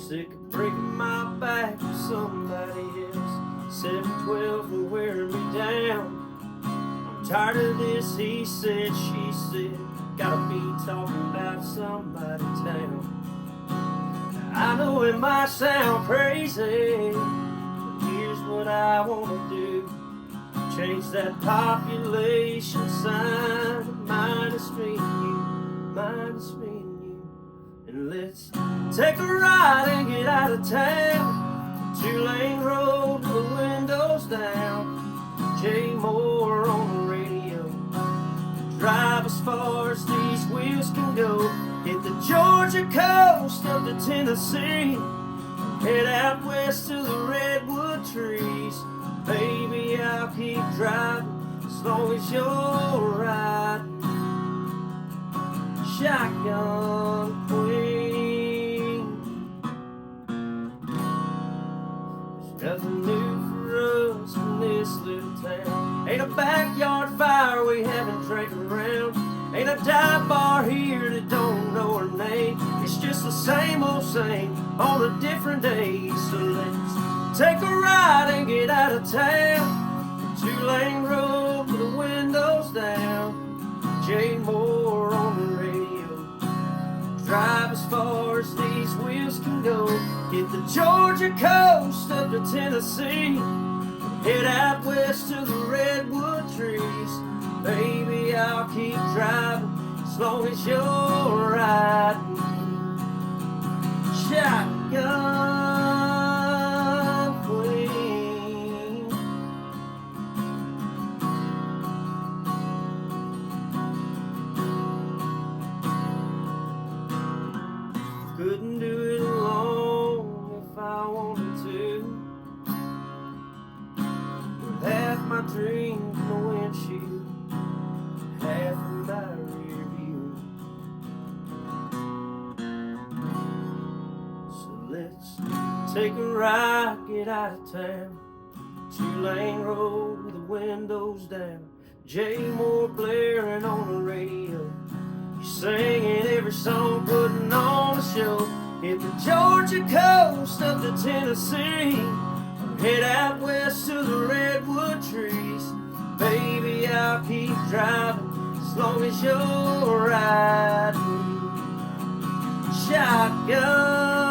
Sick of breaking my back with somebody else. 712 for wearing me down. I'm tired of this, he said, she said. Gotta be talking about somebody's town. I know it might sound crazy, but here's what I wanna do. Change that population sign to minus me and you, minus me and you. And let's take a ride and get out of town. 2-lane road with the windows down. Jay Moore on the radio. Drive as far as these wheels can go. Hit the Georgia coast up to Tennessee. Head out west to the redwood trees. Baby, I'll keep driving as long as you're riding. Shotgun queen. There's nothing new for us in this little town. Ain't a backyard fire we haven't drank around. Ain't a dive bar here that don't know her name. It's just the same old same on a different day. So let's take a ride and get out of town. 2-lane road with the windows down. Jay Moore on the radio. Drive as far as these wheels can go. Hit the Georgia coast up to Tennessee. Head out west to the redwood trees. Baby, I'll keep driving as long as you're riding. Shotgun queen. Couldn't do it alone if I wanted to. With half my dreams in the windshield, half in my rear view. So let's take a ride, get out of town. 2-lane road with the windows down. Jay Moore blaring on the radio. You're singing every song, putting on a show. Hit the Georgia coast up to Tennessee. Head out west to the redwood trees. Baby, I'll keep driving as long as you're riding. Shotgun